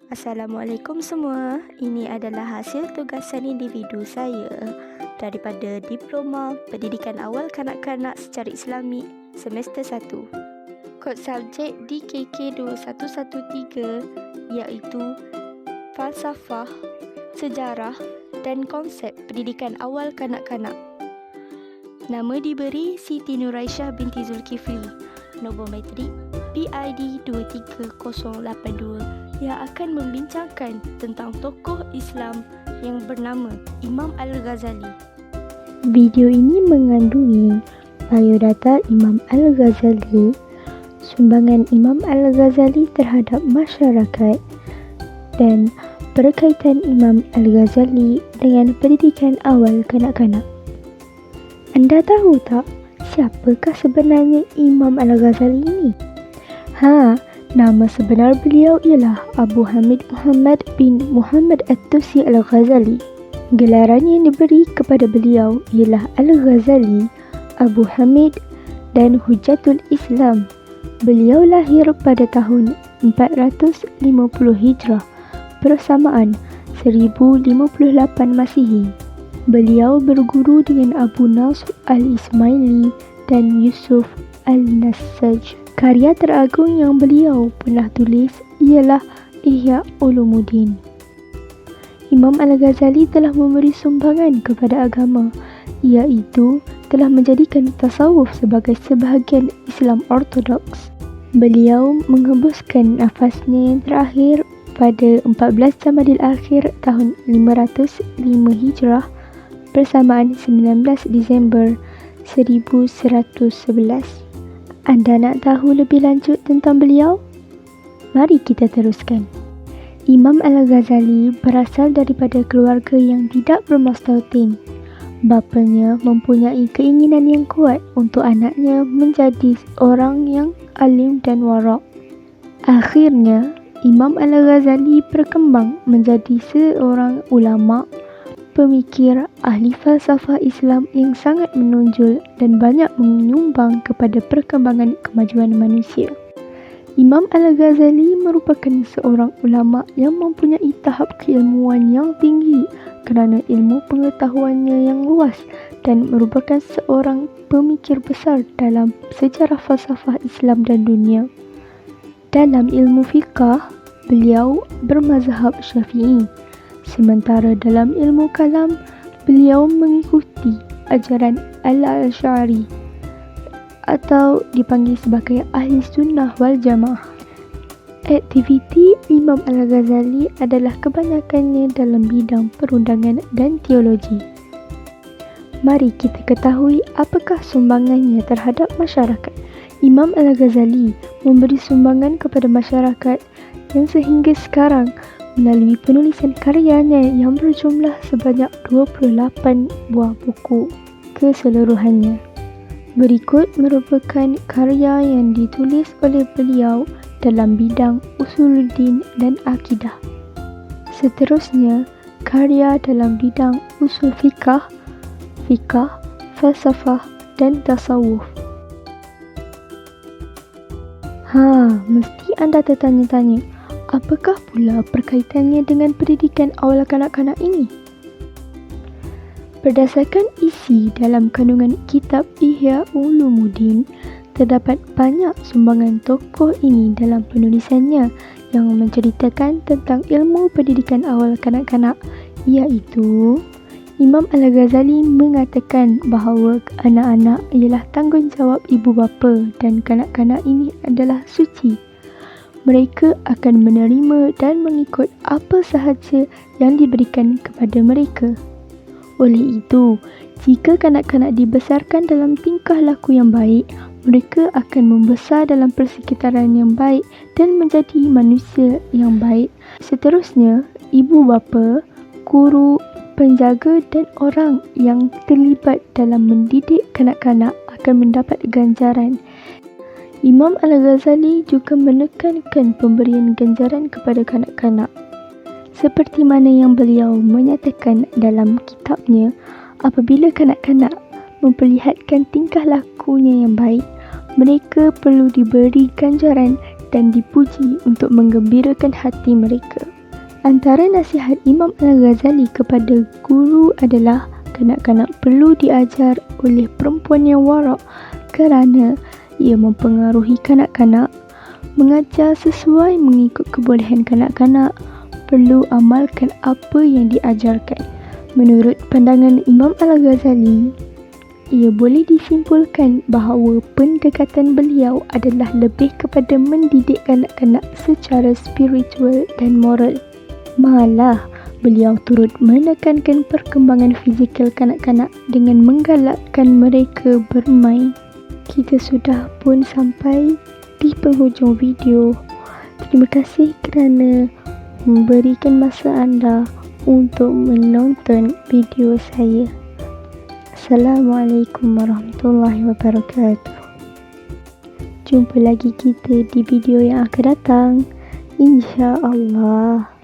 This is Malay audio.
Assalamualaikum semua. Ini adalah hasil tugasan individu saya daripada Diploma Pendidikan Awal Kanak-Kanak Secara Islami Semester 1. Kod subjek DKK 2113 iaitu Falsafah, Sejarah dan Konsep Pendidikan Awal Kanak-Kanak. Nama diberi Siti Nuraisyah binti Zulkifli. Nombor matrik PID 23082 yang akan membincangkan tentang tokoh Islam yang bernama Imam Al-Ghazali. Video ini mengandungi biodata Imam Al-Ghazali, sumbangan Imam Al-Ghazali terhadap masyarakat dan berkaitan Imam Al-Ghazali dengan pendidikan awal kanak-kanak. Anda tahu tak siapakah sebenarnya Imam Al-Ghazali ini? Nama sebenar beliau ialah Abu Hamid Muhammad bin Muhammad At-Tusi Al-Ghazali. Gelaran yang diberi kepada beliau ialah Al-Ghazali, Abu Hamid dan Hujatul Islam. Beliau lahir pada tahun 450 Hijrah bersamaan 1058 Masihi. Beliau berguru dengan Abu Nasr Al-Ismaili dan Yusuf Al-Nassaj. Karya teragung yang beliau pernah tulis ialah Ihya Ulumuddin. Imam Al-Ghazali telah memberi sumbangan kepada agama, iaitu telah menjadikan tasawuf sebagai sebahagian Islam Ortodoks. Beliau menghembuskan nafasnya yang terakhir pada 14 Jamadil Akhir tahun 505 Hijrah bersamaan 19 Disember 1111. Anda nak tahu lebih lanjut tentang beliau? Mari kita teruskan. Imam Al-Ghazali berasal daripada keluarga yang tidak bermastautin. Bapanya mempunyai keinginan yang kuat untuk anaknya menjadi orang yang alim dan warak. Akhirnya, Imam Al-Ghazali berkembang menjadi seorang ulama, pemikir, ahli falsafah Islam yang sangat menonjol dan banyak menyumbang kepada perkembangan kemajuan manusia. Imam Al-Ghazali merupakan seorang ulama yang mempunyai tahap keilmuan yang tinggi kerana ilmu pengetahuannya yang luas dan merupakan seorang pemikir besar dalam sejarah falsafah Islam dan dunia. Dalam ilmu fiqah, beliau bermazhab Syafi'i. Sementara dalam ilmu kalam, beliau mengikuti ajaran Al-Asy'ari atau dipanggil sebagai Ahli Sunnah wal Jamaah. Aktiviti Imam Al-Ghazali adalah kebanyakannya dalam bidang perundangan dan teologi. Mari kita ketahui apakah sumbangannya terhadap masyarakat. Imam Al-Ghazali memberi sumbangan kepada masyarakat yang sehingga sekarang melalui penulisan karyanya yang berjumlah sebanyak 28 buah buku keseluruhannya. Berikut merupakan karya yang ditulis oleh beliau dalam bidang usuluddin dan akidah. Seterusnya, karya dalam bidang usul fiqah, falsafah dan tasawuf. Mesti anda tertanya-tanya, apakah pula perkaitannya dengan pendidikan awal kanak-kanak ini? Berdasarkan isi dalam kandungan kitab Ihya Ulumuddin, terdapat banyak sumbangan tokoh ini dalam penulisannya yang menceritakan tentang ilmu pendidikan awal kanak-kanak, iaitu Imam Al-Ghazali mengatakan bahawa anak-anak ialah tanggungjawab ibu bapa dan kanak-kanak ini adalah suci. Mereka akan menerima dan mengikut apa sahaja yang diberikan kepada mereka. Oleh itu, jika kanak-kanak dibesarkan dalam tingkah laku yang baik, mereka akan membesar dalam persekitaran yang baik dan menjadi manusia yang baik. Seterusnya, ibu bapa, guru, penjaga dan orang yang terlibat dalam mendidik kanak-kanak akan mendapat ganjaran. Imam Al-Ghazali juga menekankan pemberian ganjaran kepada kanak-kanak. Seperti mana yang beliau menyatakan dalam kitabnya, apabila kanak-kanak memperlihatkan tingkah lakunya yang baik, mereka perlu diberi ganjaran dan dipuji untuk menggembirakan hati mereka. Antara nasihat Imam Al-Ghazali kepada guru adalah kanak-kanak perlu diajar oleh perempuan yang warak kerana ia mempengaruhi kanak-kanak. Mengajar sesuai mengikut kebolehan kanak-kanak, perlu amalkan apa yang diajarkan. Menurut pandangan Imam Al-Ghazali, ia boleh disimpulkan bahawa pendekatan beliau adalah lebih kepada mendidik kanak-kanak secara spiritual dan moral. Malah, beliau turut menekankan perkembangan fizikal kanak-kanak dengan menggalakkan mereka bermain. Kita sudah pun sampai di penghujung video. Terima kasih kerana memberikan masa anda untuk menonton video saya. Assalamualaikum warahmatullahi wabarakatuh. Jumpa lagi kita di video yang akan datang, insya-Allah.